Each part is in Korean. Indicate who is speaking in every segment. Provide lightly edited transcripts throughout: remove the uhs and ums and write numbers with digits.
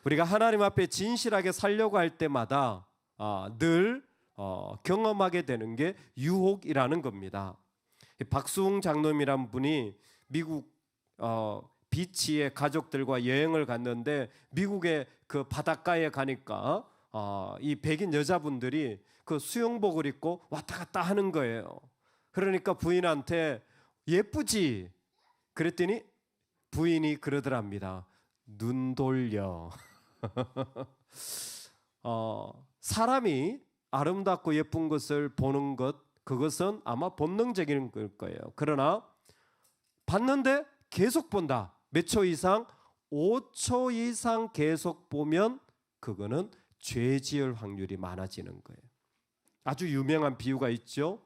Speaker 1: 우리가 하나님 앞에 진실하게 살려고 할 때마다 늘 경험하게 되는 게 유혹이라는 겁니다. 박수웅 장로님이란 분이 미국 비치에 가족들과 여행을 갔는데 미국의 그 바닷가에 가니까 이 백인 여자분들이 그 수영복을 입고 왔다 갔다 하는 거예요. 그러니까 부인한테 예쁘지? 그랬더니 부인이 그러더랍니다. 눈 돌려. 사람이 아름답고 예쁜 것을 보는 것, 그것은 아마 본능적인 걸 거예요. 그러나 봤는데 계속 본다. 몇 초 이상? 5초 이상 계속 보면 그거는 죄 지을 확률이 많아지는 거예요. 아주 유명한 비유가 있죠.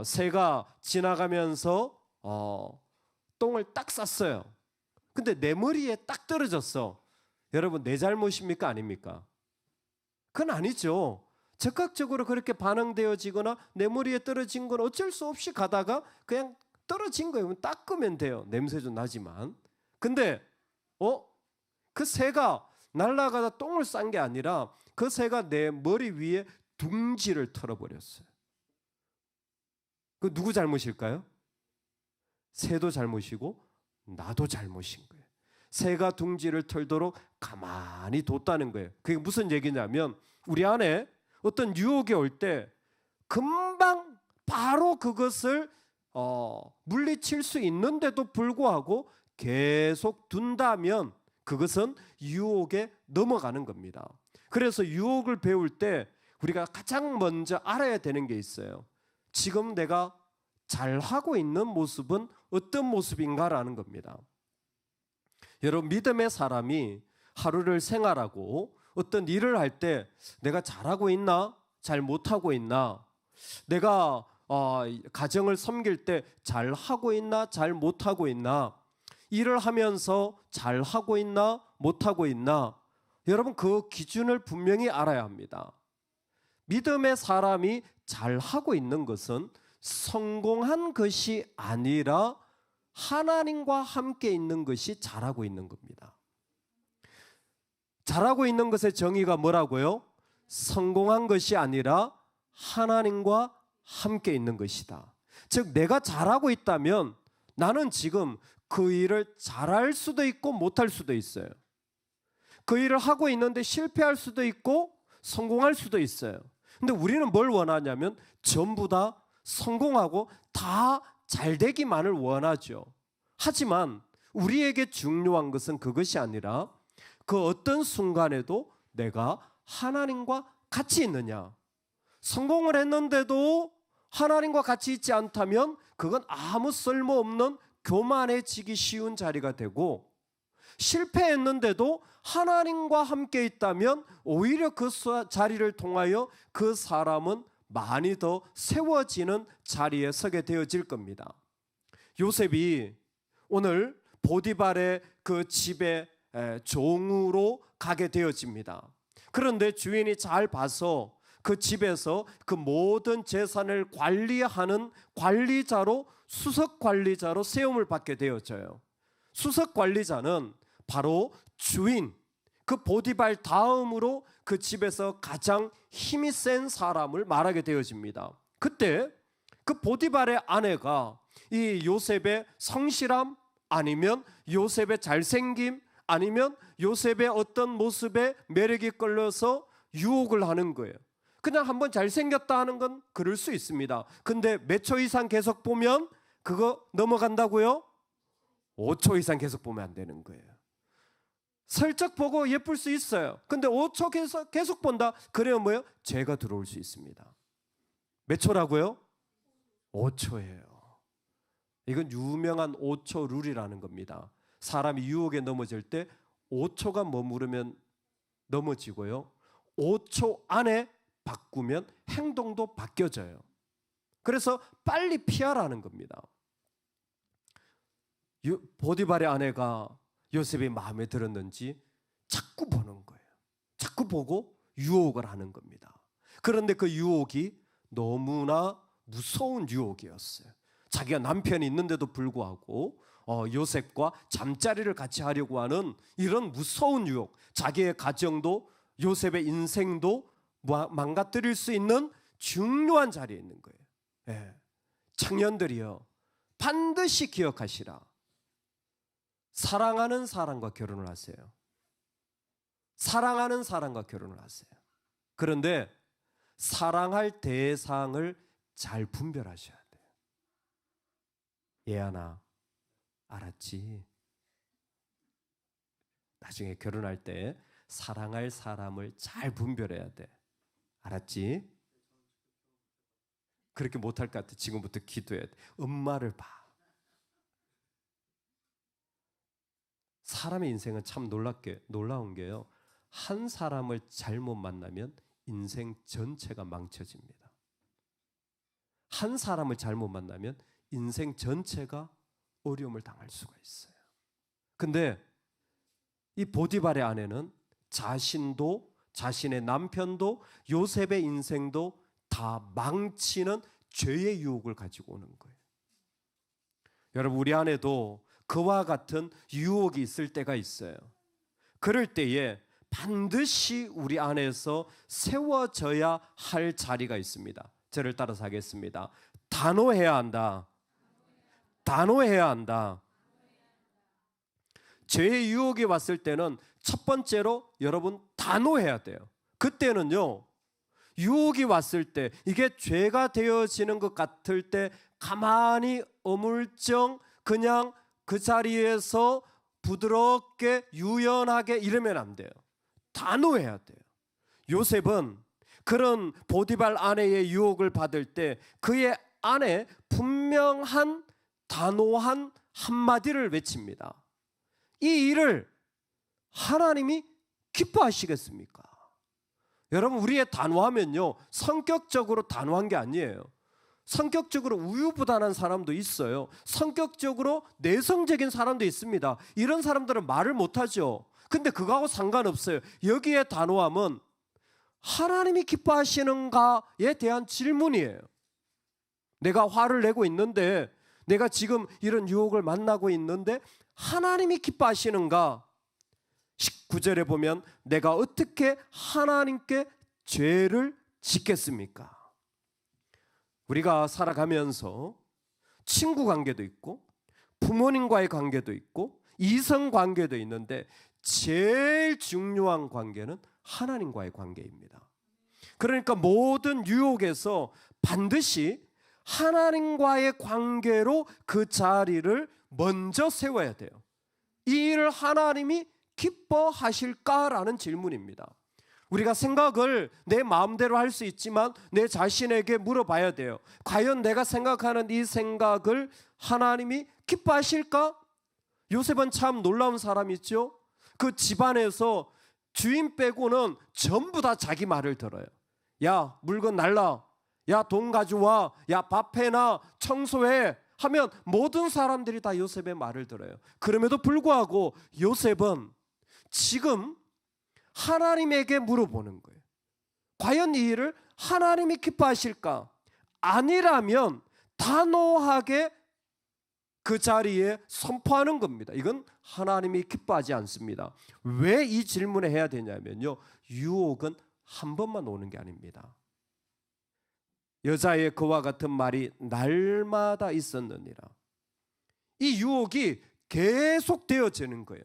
Speaker 1: 새가 지나가면서 똥을 딱 쌌어요. 근데 내 머리에 딱 떨어졌어. 여러분, 내 잘못입니까? 아닙니까? 그건 아니죠. 즉각적으로 그렇게 반응되어지거나 내 머리에 떨어진 건 어쩔 수 없이 가다가 그냥 떨어진 거예요. 닦으면 돼요. 냄새 좀 나지만. 근데 그 새가 날아가다 똥을 싼 게 아니라 그 새가 내 머리 위에 둥지를 털어버렸어요. 그 누구 잘못일까요? 새도 잘못이고 나도 잘못인 거예요. 새가 둥지를 털도록 가만히 뒀다는 거예요. 그게 무슨 얘기냐면 우리 안에 어떤 유혹이 올 때 금방 바로 그것을 물리칠 수 있는데도 불구하고 계속 둔다면 그것은 유혹에 넘어가는 겁니다. 그래서 유혹을 배울 때 우리가 가장 먼저 알아야 되는 게 있어요. 지금 내가 잘하고 있는 모습은 어떤 모습인가라는 겁니다. 여러분, 믿음의 사람이 하루를 생활하고 어떤 일을 할 때 내가 잘하고 있나? 잘 못하고 있나? 내가 가정을 섬길 때 잘하고 있나? 잘 못하고 있나? 일을 하면서 잘하고 있나? 못하고 있나? 여러분, 그 기준을 분명히 알아야 합니다. 믿음의 사람이 잘하고 있는 것은 성공한 것이 아니라 하나님과 함께 있는 것이 잘하고 있는 겁니다. 잘하고 있는 것의 정의가 뭐라고요? 성공한 것이 아니라 하나님과 함께 있는 것이다. 즉 내가 잘하고 있다면 나는 지금 그 일을 잘할 수도 있고 못할 수도 있어요. 그 일을 하고 있는데 실패할 수도 있고 성공할 수도 있어요. 근데 우리는 뭘 원하냐면 전부 다 성공하고 다 잘되기만을 원하죠. 하지만 우리에게 중요한 것은 그것이 아니라 그 어떤 순간에도 내가 하나님과 같이 있느냐. 성공을 했는데도 하나님과 같이 있지 않다면 그건 아무 쓸모없는 교만해지기 쉬운 자리가 되고, 실패했는데도 하나님과 함께 있다면 오히려 그 자리를 통하여 그 사람은 많이 더 세워지는 자리에 서게 되어질 겁니다. 요셉이 오늘 보디발의 그 집에 종으로 가게 되어집니다. 그런데 주인이 잘 봐서 그 집에서 그 모든 재산을 관리하는 관리자로, 수석 관리자로 세움을 받게 되어져요. 수석 관리자는 바로 주인, 그 보디발 다음으로 그 집에서 가장 힘이 센 사람을 말하게 되어집니다. 그때 그 보디발의 아내가 이 요셉의 성실함, 아니면 요셉의 잘생김, 아니면 요셉의 어떤 모습에 매력이 끌려서 유혹을 하는 거예요. 그냥 한번 잘생겼다 하는 건 그럴 수 있습니다. 근데 몇 초 이상 계속 보면 그거 넘어간다고요? 5초 이상 계속 보면 안 되는 거예요. 슬쩍 보고 예쁠 수 있어요. 근데 5초 계속 본다? 그래요 뭐예요? 죄가 들어올 수 있습니다. 몇 초라고요? 5초예요. 이건 유명한 5초 룰이라는 겁니다. 사람이 유혹에 넘어질 때 5초가 머무르면 넘어지고요, 5초 안에 바꾸면 행동도 바뀌어져요. 그래서 빨리 피하라는 겁니다. 보디발의 아내가 요셉이 마음에 들었는지 자꾸 보는 거예요. 자꾸 보고 유혹을 하는 겁니다. 그런데 그 유혹이 너무나 무서운 유혹이었어요. 자기가 남편이 있는데도 불구하고 요셉과 잠자리를 같이 하려고 하는 이런 무서운 유혹, 자기의 가정도 요셉의 인생도 망가뜨릴 수 있는 중요한 자리에 있는 거예요. 예. 청년들이요, 반드시 기억하시라. 사랑하는 사람과 결혼을 하세요. 사랑하는 사람과 결혼을 하세요. 그런데 사랑할 대상을 잘 분별하셔야 돼요. 예아나, 알았지? 나중에 결혼할 때 사랑할 사람을 잘 분별해야 돼. 알았지? 그렇게 못할 것 같아. 지금부터 기도해야 돼. 엄마를 봐. 사람의 인생은 참 놀라운 게요, 한 사람을 잘못 만나면 인생 전체가 망쳐집니다. 한 사람을 잘못 만나면 인생 전체가 어려움을 당할 수가 있어요. 근데 이 보디발의 아내는 자신도, 자신의 남편도, 요셉의 인생도 다 망치는 죄의 유혹을 가지고 오는 거예요. 여러분, 우리 안에도 그와 같은 유혹이 있을 때가 있어요. 그럴 때에 반드시 우리 안에서 세워져야 할 자리가 있습니다. 저를 따라서 하겠습니다. 단호해야 한다. 단호해야 한다. 죄의 유혹이 왔을 때는 첫 번째로 여러분 단호해야 돼요. 그때는요, 유혹이 왔을 때 이게 죄가 되어지는 것 같을 때 가만히 어물쩡 그냥 그 자리에서 부드럽게 유연하게 이러면 안 돼요. 단호해야 돼요. 요셉은 그런 보디발 아내의 유혹을 받을 때 그의 안에 분명한 단호한 한마디를 외칩니다. 이 일을 하나님이 기뻐하시겠습니까? 여러분, 우리의 단호하면요, 성격적으로 단호한 게 아니에요. 성격적으로 우유부단한 사람도 있어요. 성격적으로 내성적인 사람도 있습니다. 이런 사람들은 말을 못하죠. 근데 그거하고 상관없어요. 여기에 단호함은 하나님이 기뻐하시는가에 대한 질문이에요. 내가 화를 내고 있는데, 내가 지금 이런 유혹을 만나고 있는데 하나님이 기뻐하시는가? 19절에 보면 내가 어떻게 하나님께 죄를 짓겠습니까? 우리가 살아가면서 친구 관계도 있고 부모님과의 관계도 있고 이성 관계도 있는데 제일 중요한 관계는 하나님과의 관계입니다. 그러니까 모든 유혹에서 반드시 하나님과의 관계로 그 자리를 먼저 세워야 돼요. 이 일을 하나님이 기뻐하실까라는 질문입니다. 우리가 생각을 내 마음대로 할 수 있지만 내 자신에게 물어봐야 돼요. 과연 내가 생각하는 이 생각을 하나님이 기뻐하실까? 요셉은 참 놀라운 사람이죠. 그 집안에서 주인 빼고는 전부 다 자기 말을 들어요. 야, 물건 날라. 야, 돈 가져와. 야, 밥 해놔. 청소해. 하면 모든 사람들이 다 요셉의 말을 들어요. 그럼에도 불구하고 요셉은 지금 하나님에게 물어보는 거예요. 과연 이 일을 하나님이 기뻐하실까? 아니라면 단호하게 그 자리에 선포하는 겁니다. 이건 하나님이 기뻐하지 않습니다. 왜 이 질문을 해야 되냐면요, 유혹은 한 번만 오는 게 아닙니다. 여자의 그와 같은 말이 날마다 있었느니라. 이 유혹이 계속 되어지는 거예요.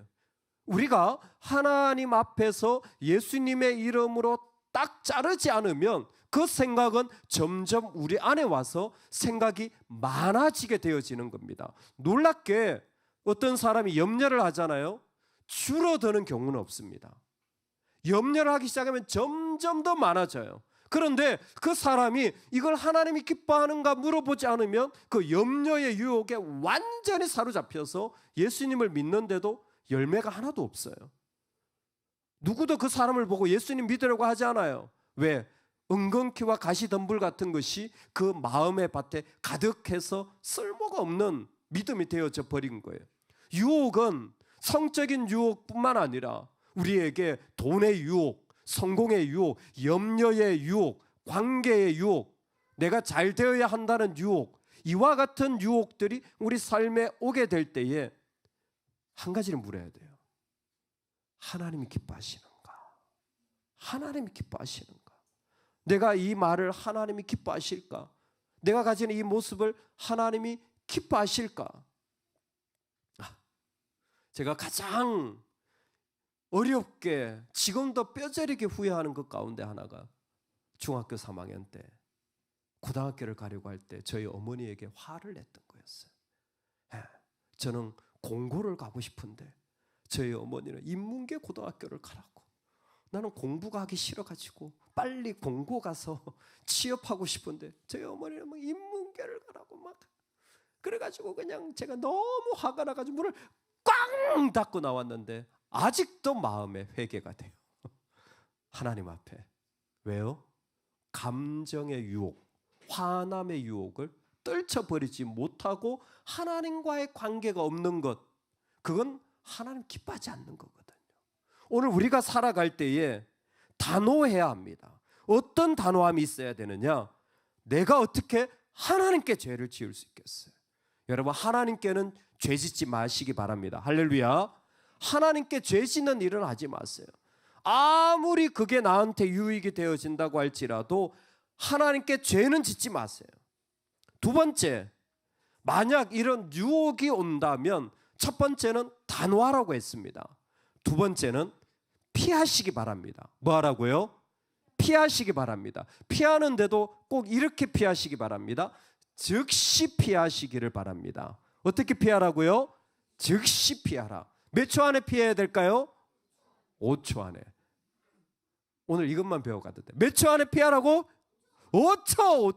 Speaker 1: 우리가 하나님 앞에서 예수님의 이름으로 딱 자르지 않으면 그 생각은 점점 우리 안에 와서 생각이 많아지게 되어지는 겁니다. 놀랍게 어떤 사람이 염려를 하잖아요. 줄어드는 경우는 없습니다. 염려를 하기 시작하면 점점 더 많아져요. 그런데 그 사람이 이걸 하나님이 기뻐하는가 물어보지 않으면 그 염려의 유혹에 완전히 사로잡혀서 예수님을 믿는데도 열매가 하나도 없어요. 누구도 그 사람을 보고 예수님 믿으려고 하지 않아요. 왜? 은근키와 가시덤불 같은 것이 그 마음의 밭에 가득해서 쓸모가 없는 믿음이 되어져 버린 거예요. 유혹은 성적인 유혹뿐만 아니라 우리에게 돈의 유혹, 성공의 유혹, 염려의 유혹, 관계의 유혹, 내가 잘 되어야 한다는 유혹, 이와 같은 유혹들이 우리 삶에 오게 될 때에 한 가지를 물어야 돼요. 하나님이 기뻐하시는가? 하나님이 기뻐하시는가? 내가 이 말을 하나님이 기뻐하실까? 내가 가지는 이 모습을 하나님이 기뻐하실까? 제가 가장 어렵게 지금도 뼈저리게 후회하는 것 가운데 하나가 중학교 3학년 때 고등학교를 가려고 할 때 저희 어머니에게 화를 냈던 거였어요. 저는 공고를 가고 싶은데 저희 어머니는 인문계 고등학교를 가라고. 나는 공부가 하기 싫어가지고 빨리 공고 가서 취업하고 싶은데 저희 어머니는 뭐 인문계를 가라고 막 그래가지고 그냥 제가 너무 화가 나가지고 문을 꽝 닫고 나왔는데 아직도 마음에 회개가 돼요. 하나님 앞에. 왜요? 감정의 유혹, 화남의 유혹을 떨쳐버리지 못하고 하나님과의 관계가 없는 것, 그건 하나님 기뻐하지 않는 거거든요. 오늘 우리가 살아갈 때에 단호해야 합니다. 어떤 단호함이 있어야 되느냐? 내가 어떻게 하나님께 죄를 지을 수 있겠어요? 여러분, 하나님께는 죄 짓지 마시기 바랍니다. 할렐루야. 하나님께 죄 짓는 일은 하지 마세요. 아무리 그게 나한테 유익이 되어진다고 할지라도 하나님께 죄는 짓지 마세요. 두 번째, 만약 이런 유혹이 온다면 첫 번째는 단호하라고 했습니다. 두 번째는 피하시기 바랍니다. 뭐 하라고요? 피하시기 바랍니다. 피하는데도 꼭 이렇게 피하시기 바랍니다. 즉시 피하시기를 바랍니다. 어떻게 피하라고요? 즉시 피하라. 몇 초 안에 피해야 될까요? 5초 안에. 오늘 이것만 배워가도 돼. 몇 초 안에 피하라고? 5초.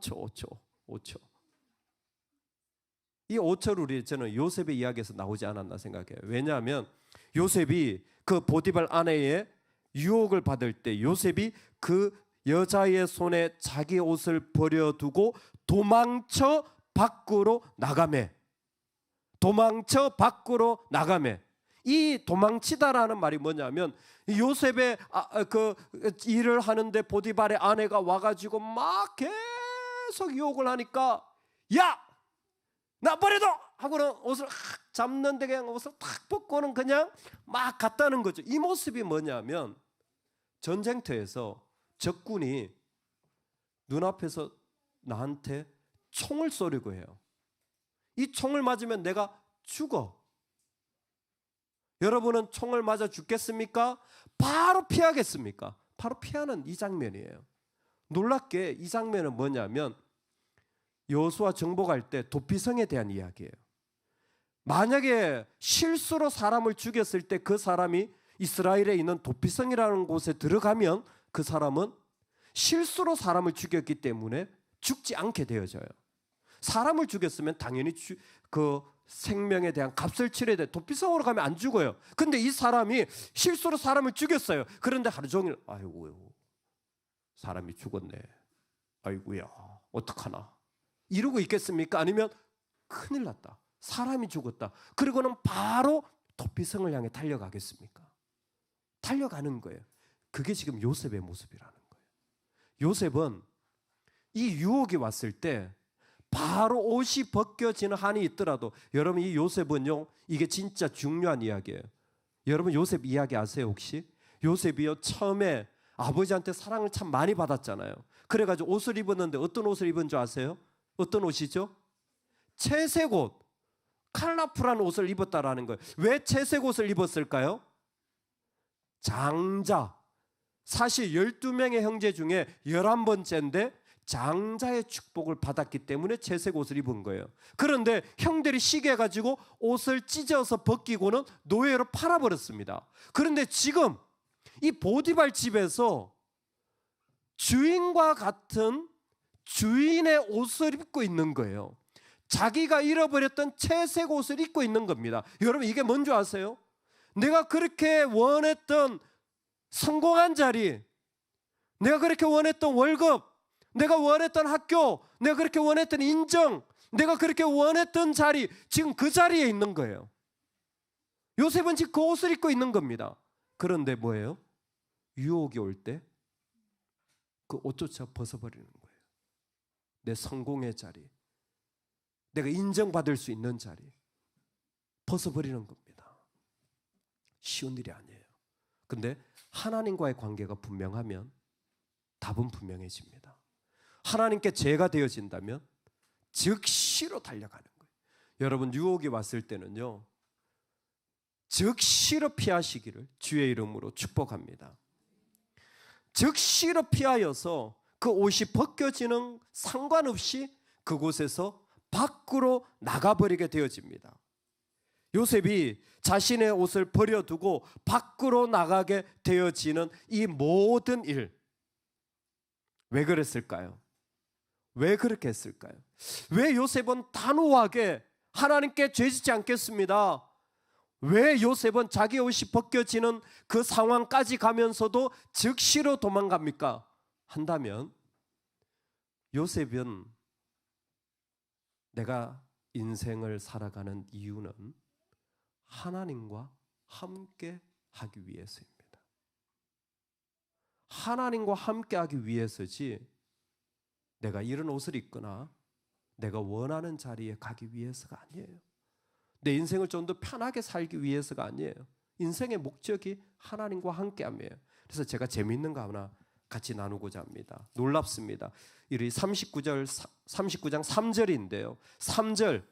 Speaker 1: 이 5초 룰이 저는 요셉의 이야기에서 나오지 않았나 생각해요. 왜냐하면 요셉이 그 보디발 아내의 유혹을 받을 때 요셉이 그 여자의 손에 자기 옷을 버려두고 도망쳐 밖으로 나가매. 이 도망치다라는 말이 뭐냐면 요셉의 그 일을 하는데 보디발의 아내가 와가지고 막 계속 유혹을 하니까 야! 나 버려둬! 하고는 옷을 잡는데 그냥 옷을 탁 벗고는 그냥 막 갔다는 거죠. 이 모습이 뭐냐면 전쟁터에서 적군이 눈앞에서 나한테 총을 쏘려고 해요. 이 총을 맞으면 내가 죽어. 여러분은 총을 맞아 죽겠습니까? 바로 피하겠습니까? 바로 피하는 이 장면이에요. 놀랍게 이 장면은 뭐냐면 여호수아 정복할 때 도피성에 대한 이야기예요. 만약에 실수로 사람을 죽였을 때 그 사람이 이스라엘에 있는 도피성이라는 곳에 들어가면 그 사람은 실수로 사람을 죽였기 때문에 죽지 않게 되어져요. 사람을 죽였으면 당연히 그 생명에 대한 값을 치러야 돼. 도피성으로 가면 안 죽어요. 근데 이 사람이 실수로 사람을 죽였어요. 그런데 하루 종일 아이고 사람이 죽었네. 아이고야 어떡하나. 이러고 있겠습니까? 아니면 큰일 났다. 사람이 죽었다. 그리고는 바로 도피성을 향해 달려가겠습니까? 달려가는 거예요. 그게 지금 요셉의 모습이라는 거예요. 요셉은 이 유혹이 왔을 때 바로 옷이 벗겨지는 한이 있더라도 여러분 이 요셉은요 이게 진짜 중요한 이야기예요. 여러분 요셉 이야기 아세요 혹시? 요셉이요 처음에 아버지한테 사랑을 참 많이 받았잖아요. 그래가지고 옷을 입었는데 어떤 옷을 입은 줄 아세요? 어떤 옷이죠? 채색 옷, 컬러풀한 옷을 입었다라는 거예요. 왜 채색 옷을 입었을까요? 장자. 사실 12명의 형제 중에 11번째인데 장자의 축복을 받았기 때문에 채색 옷을 입은 거예요. 그런데 형들이 시기해가지고 옷을 찢어서 벗기고는 노예로 팔아버렸습니다. 그런데 지금 이 보디발 집에서 주인과 같은 주인의 옷을 입고 있는 거예요. 자기가 잃어버렸던 채색 옷을 입고 있는 겁니다. 여러분 이게 뭔지 아세요? 내가 그렇게 원했던 성공한 자리, 내가 그렇게 원했던 월급, 내가 원했던 학교, 내가 그렇게 원했던 인정, 내가 그렇게 원했던 자리, 지금 그 자리에 있는 거예요. 요셉은 지금 그 옷을 입고 있는 겁니다. 그런데 뭐예요? 유혹이 올 때 그 옷조차 벗어버리는 거예요. 내 성공의 자리, 내가 인정받을 수 있는 자리 벗어버리는 겁니다. 쉬운 일이 아니에요. 근데 하나님과의 관계가 분명하면 답은 분명해집니다. 하나님께 죄가 되어진다면 즉시로 달려가는 거예요. 여러분 유혹이 왔을 때는요, 즉시로 피하시기를 주의 이름으로 축복합니다. 즉시로 피하여서 그 옷이 벗겨지는 상관없이 그곳에서 밖으로 나가버리게 되어집니다. 요셉이 자신의 옷을 버려두고 밖으로 나가게 되어지는 이 모든 일, 왜 그랬을까요? 왜 그렇게 했을까요? 왜 요셉은 단호하게 하나님께 죄짓지 않겠습니다? 왜 요셉은 자기 옷이 벗겨지는 그 상황까지 가면서도 즉시로 도망갑니까? 한다면 요셉은 내가 인생을 살아가는 이유는 하나님과 함께 하기 위해서입니다. 하나님과 함께 하기 위해서지 내가 이런 옷을 입거나 내가 원하는 자리에 가기 위해서가 아니에요. 내 인생을 좀 더 편하게 살기 위해서가 아니에요. 인생의 목적이 하나님과 함께함이에요. 그래서 제가 재미있는 거 하나 같이 나누고자 합니다. 놀랍습니다. 이 39장 3절인데요. 3절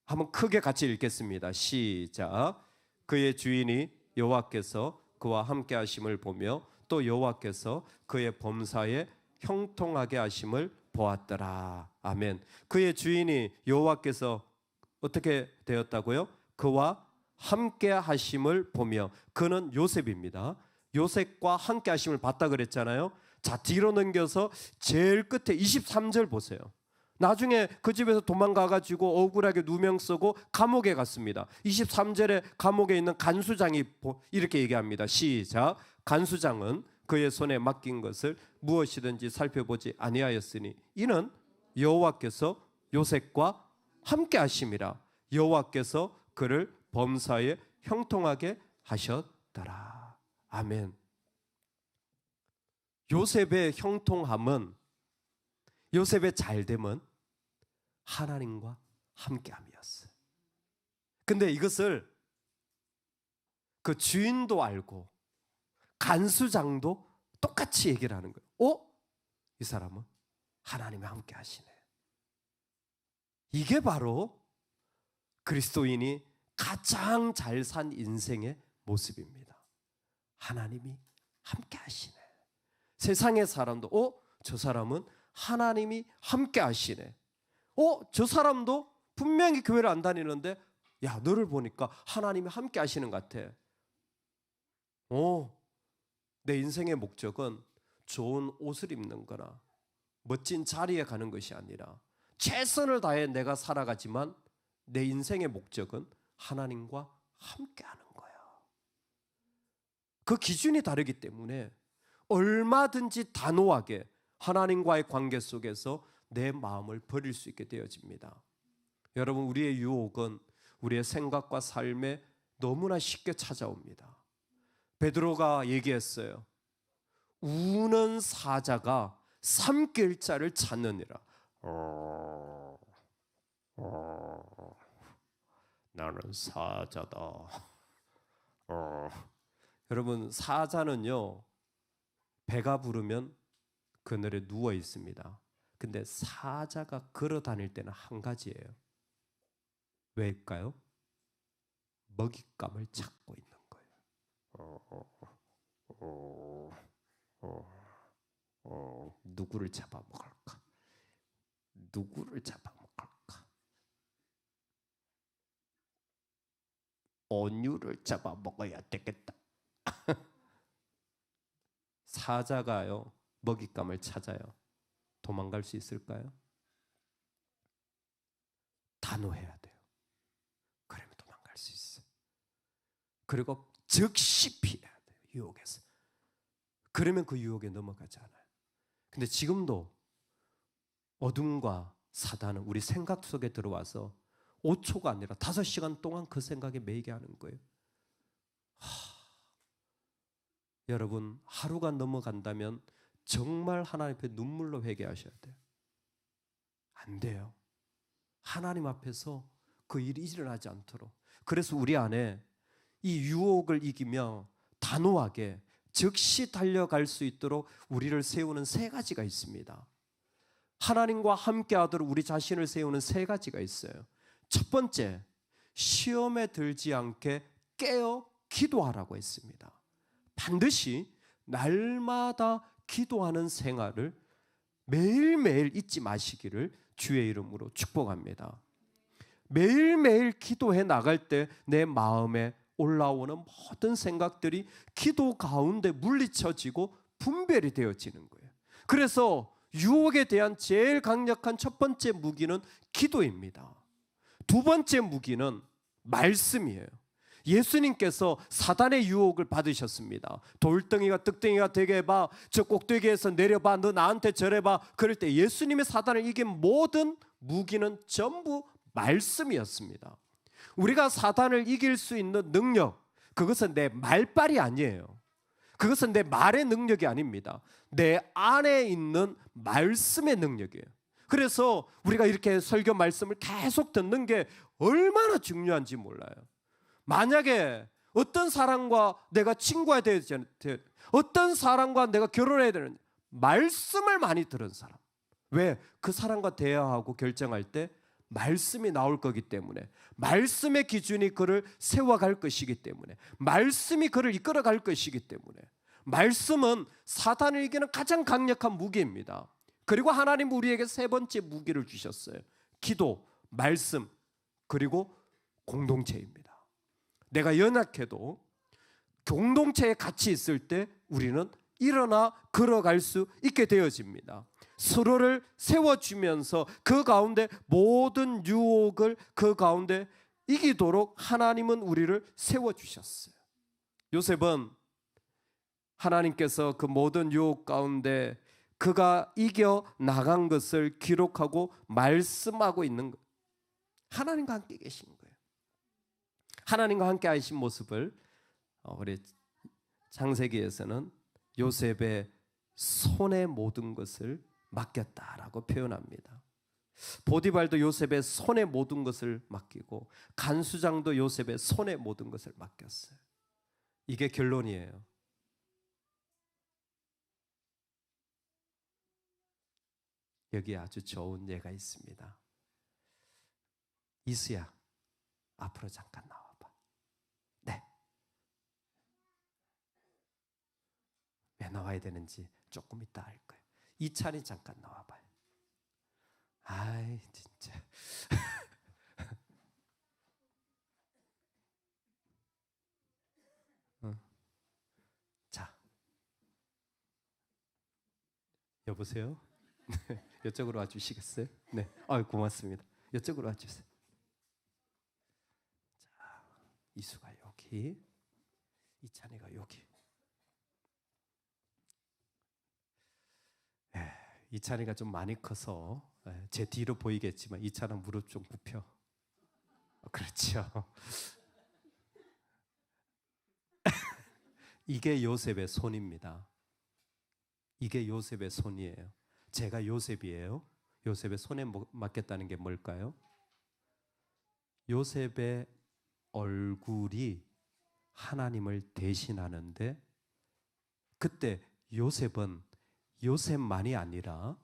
Speaker 1: 한번 크게 같이 읽겠습니다. 시작. 그의 주인이 여호와께서 그와 함께 하심을 보며 또 여호와께서 그의 범사에 형통하게 하심을 보았더라. 아멘. 그의 주인이 여호와께서 어떻게 되었다고요? 그와 함께 하심을 보며, 그는 요셉입니다. 요셉과 함께 하심을 봤다 그랬잖아요. 자, 뒤로 넘겨서 제일 끝에 23절 보세요. 나중에 그 집에서 도망가가지고 억울하게 누명 쓰고 감옥에 갔습니다. 23절에 감옥에 있는 간수장이 이렇게 얘기합니다. 시작. 간수장은 그의 손에 맡긴 것을 무엇이든지 살펴보지 아니하였으니 이는 여호와께서 요셉과 함께 하심이라. 여호와께서 그를 범사에 형통하게 하셨더라. 아멘. 요셉의 형통함은, 요셉의 잘됨은 하나님과 함께함이었어요. 근데 이것을 그 주인도 알고 간수장도 똑같이 얘기를 하는 거예요. 이 사람은 하나님과 함께 하시네. 이게 바로 그리스도인이 가장 잘 산 인생의 모습입니다. 하나님이 함께 하시네. 세상의 사람도 저 사람은 하나님이 함께 하시네. 저 사람도 분명히 교회를 안 다니는데 야, 너를 보니까 하나님이 함께 하시는 것 같아. 내 인생의 목적은 좋은 옷을 입는 거나 멋진 자리에 가는 것이 아니라 최선을 다해 내가 살아가지만 내 인생의 목적은 하나님과 함께하는 거예요. 그 기준이 다르기 때문에 얼마든지 단호하게 하나님과의 관계 속에서 내 마음을 버릴 수 있게 되어집니다. 여러분, 우리의 유혹은 우리의 생각과 삶에 너무나 쉽게 찾아옵니다. 베드로가 얘기했어요. 우는 사자가 삼킬 자를 찾느니라. 나는 사자다. 여러분, 사자는요, 배가 부르면 그늘에 누워 있습니다. 근데 사자가 걸어 다닐 때는 한 가지예요. 왜일까요? 먹잇감을 찾고 있는 거예요. 누구를 잡아먹을까? 누구를 잡아먹을까? 온유를 잡아먹어야 되겠다. 사자가요, 먹잇감을 찾아요. 도망갈 수 있을까요? 단호해야 돼요. 그러면 도망갈 수 있어요. 그리고 즉시 피해야 돼요. 유혹에서. 그러면 그 유혹에 넘어가지 않아요. 근데 지금도 어둠과 사단은 우리 생각 속에 들어와서 5초가 아니라 5시간 동안 그 생각에 매이게 하는 거예요. 여러분, 하루가 넘어간다면 정말 하나님 앞에 눈물로 회개하셔야 돼요. 안 돼요. 하나님 앞에서 그 일이 일어나지 않도록. 그래서 우리 안에 이 유혹을 이기며 단호하게 즉시 달려갈 수 있도록 우리를 세우는 세 가지가 있습니다. 하나님과 함께하도록 우리 자신을 세우는 세 가지가 있어요. 첫 번째, 시험에 들지 않게 깨어 기도하라고 했습니다. 반드시 날마다 기도하는 생활을 매일매일 잊지 마시기를 주의 이름으로 축복합니다. 매일매일 기도해 나갈 때 내 마음에 올라오는 모든 생각들이 기도 가운데 물리쳐지고 분별이 되어지는 거예요. 그래서 유혹에 대한 제일 강력한 첫 번째 무기는 기도입니다. 두 번째 무기는 말씀이에요. 예수님께서 사단의 유혹을 받으셨습니다. 돌덩이가 떡덩이가 되게 해봐, 저 꼭대기에서 내려봐, 너 나한테 절해봐. 그럴 때 예수님의 사단을 이긴 모든 무기는 전부 말씀이었습니다. 우리가 사단을 이길 수 있는 능력, 그것은 내 말빨이 아니에요. 그것은 내 말의 능력이 아닙니다. 내 안에 있는 말씀의 능력이에요. 그래서 우리가 이렇게 설교 말씀을 계속 듣는 게 얼마나 중요한지 몰라요. 만약에 어떤 사람과 내가 친구가 되어야 되는, 어떤 사람과 내가 결혼해야 되는, 말씀을 많이 들은 사람. 왜? 그 사람과 대화하고 결정할 때 말씀이 나올 거기 때문에, 말씀의 기준이 그를 세워갈 것이기 때문에, 말씀이 그를 이끌어갈 것이기 때문에, 말씀은 사탄을 이기는 가장 강력한 무기입니다. 그리고 하나님 우리에게 세 번째 무기를 주셨어요. 기도, 말씀, 그리고 공동체입니다. 내가 연약해도 공동체에 같이 있을 때 우리는 일어나 걸어갈 수 있게 되어집니다. 서로를 세워주면서 그 가운데 모든 유혹을 그 가운데 이기도록 하나님은 우리를 세워주셨어요. 요셉은 하나님께서 그 모든 유혹 가운데 그가 이겨 나간 것을 기록하고 말씀하고 있는 거예요. 하나님과 함께 계신 거예요. 하나님과 함께 하신 모습을 우리 창세기에서는 요셉의 손에 모든 것을 맡겼다라고 표현합니다. 보디발도 요셉의 손에 모든 것을 맡기고 간수장도 요셉의 손에 모든 것을 맡겼어요. 이게 결론이에요. 여기 아주 좋은 예가 있습니다. 이수야, 앞으로 잠깐 나와봐. 네. 왜 나와야 되는지 조금 이따 알 거예요. 이찬이 잠깐 나와봐요. 아이 진짜. 자, 여보세요? 이쪽으로 와주시겠어요? 네, 고맙습니다. 이쪽으로 와주세요. 자, 이수가 여기, 이찬이가 여기. 이찬이가 좀 많이 커서 제 뒤로 보이겠지만 이찬은 무릎 좀 굽혀. 그렇죠. 이게 요셉의 손입니다. 이게 요셉의 손이에요. 제가 요셉이에요. 요셉의 손에 맡겼다는 게 뭘까요? 요셉의 얼굴이 하나님을 대신하는데, 그때 요셉은 요셉만이 아니라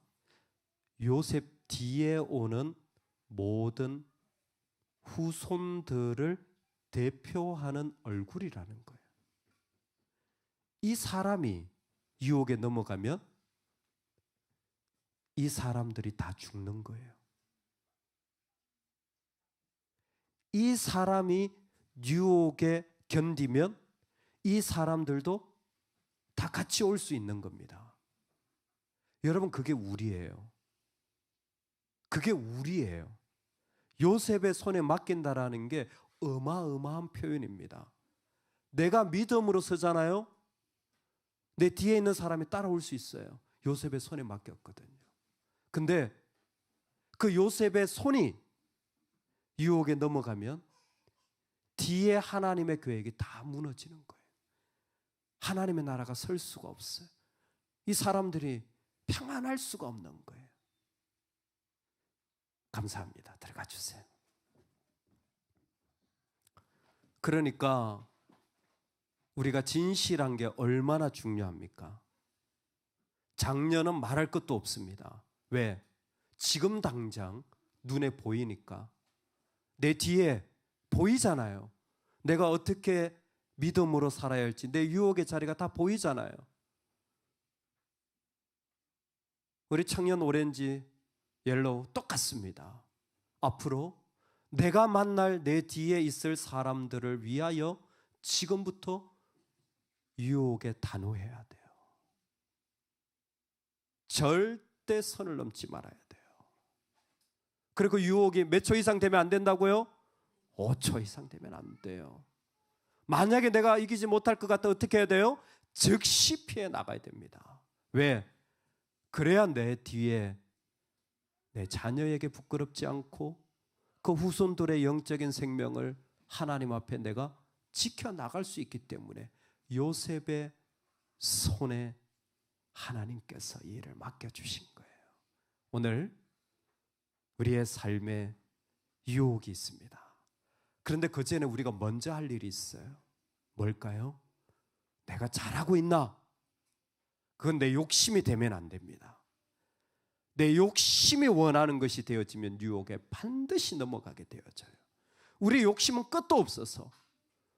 Speaker 1: 요셉 뒤에 오는 모든 후손들을 대표하는 얼굴이라는 거예요. 이 사람이 유혹에 넘어가면 이 사람들이 다 죽는 거예요. 이 사람이 유혹에 견디면 이 사람들도 다 같이 올 수 있는 겁니다. 여러분, 그게 우리예요. 그게 우리예요. 요셉의 손에 맡긴다라는 게 어마어마한 표현입니다. 내가 믿음으로 서잖아요. 내 뒤에 있는 사람이 따라올 수 있어요. 요셉의 손에 맡겼거든요. 근데 그 요셉의 손이 유혹에 넘어가면 뒤에 하나님의 계획이 다 무너지는 거예요. 하나님의 나라가 설 수가 없어요. 이 사람들이 평안할 수가 없는 거예요. 감사합니다. 들어가 주세요. 그러니까 우리가 진실한 게 얼마나 중요합니까? 장녀는 말할 것도 없습니다. 왜? 지금 당장 눈에 보이니까. 내 뒤에 보이잖아요. 내가 어떻게 믿음으로 살아야 할지, 내 유혹의 자리가 다 보이잖아요. 우리 청년 오렌지, 옐로우 똑같습니다. 앞으로 내가 만날 내 뒤에 있을 사람들을 위하여 지금부터 유혹에 단호해야 돼요. 절대 선을 넘지 말아야 돼요. 그리고 유혹이 몇 초 이상 되면 안 된다고요? 5초 이상 되면 안 돼요. 만약에 내가 이기지 못할 것 같다 어떻게 해야 돼요? 즉시 피해 나가야 됩니다. 왜? 그래야 내 뒤에 내 자녀에게 부끄럽지 않고 그 후손들의 영적인 생명을 하나님 앞에 내가 지켜나갈 수 있기 때문에 요셉의 손에 하나님께서 이 일을 맡겨주신 거예요. 오늘 우리의 삶에 유혹이 있습니다. 그런데 그 전에 우리가 먼저 할 일이 있어요. 뭘까요? 내가 잘하고 있나? 그건 내 욕심이 되면 안 됩니다. 내 욕심이 원하는 것이 되어지면 유혹에 반드시 넘어가게 되어져요. 우리 욕심은 끝도 없어서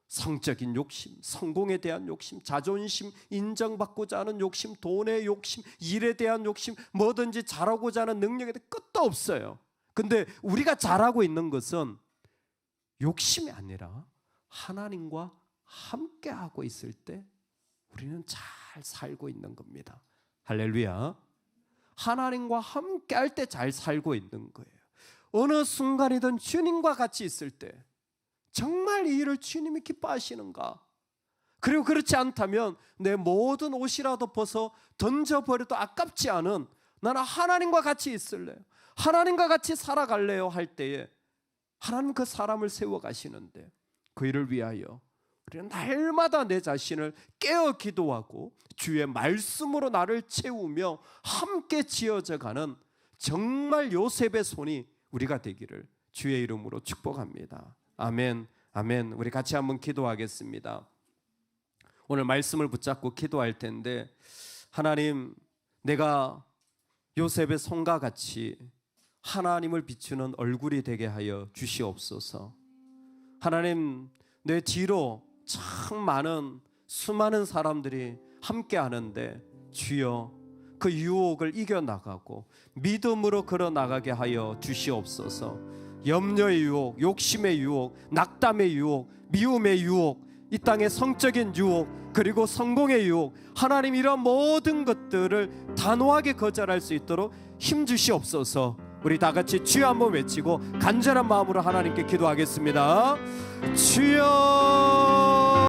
Speaker 1: 성적인 욕심, 성공에 대한 욕심, 자존심, 인정받고자 하는 욕심, 돈의 욕심, 일에 대한 욕심, 뭐든지 잘하고자 하는 능력에 대한 끝도 없어요. 근데 우리가 잘하고 있는 것은 욕심이 아니라 하나님과 함께하고 있을 때 우리는 잘 살고 있는 겁니다. 할렐루야. 하나님과 함께할 때 잘 살고 있는 거예요. 어느 순간이든 주님과 같이 있을 때 정말 이 일을 주님이 기뻐하시는가? 그리고 그렇지 않다면 내 모든 옷이라도 벗어 던져버려도 아깝지 않은, 나는 하나님과 같이 있을래요, 하나님과 같이 살아갈래요 할 때에 하나님 그 사람을 세워가시는데, 그 일을 위하여 우리는 날마다 내 자신을 깨어 기도하고 주의 말씀으로 나를 채우며 함께 지어져가는 정말 요셉의 손이 우리가 되기를 주의 이름으로 축복합니다. 아멘, 아멘. 우리 같이 한번 기도하겠습니다. 오늘 말씀을 붙잡고 기도할 텐데, 하나님, 내가 요셉의 손과 같이 하나님을 비추는 얼굴이 되게 하여 주시옵소서. 하나님, 내 뒤로 참 많은 수많은 사람들이 함께 하는데 주여 그 유혹을 이겨나가고 믿음으로 걸어나가게 하여 주시옵소서. 염려의 유혹, 욕심의 유혹, 낙담의 유혹, 미움의 유혹, 이 땅의 성적인 유혹, 그리고 성공의 유혹, 하나님 이런 모든 것들을 단호하게 거절할 수 있도록 힘 주시옵소서. 우리 다 같이 주여 한번 외치고 간절한 마음으로 하나님께 기도하겠습니다. 주여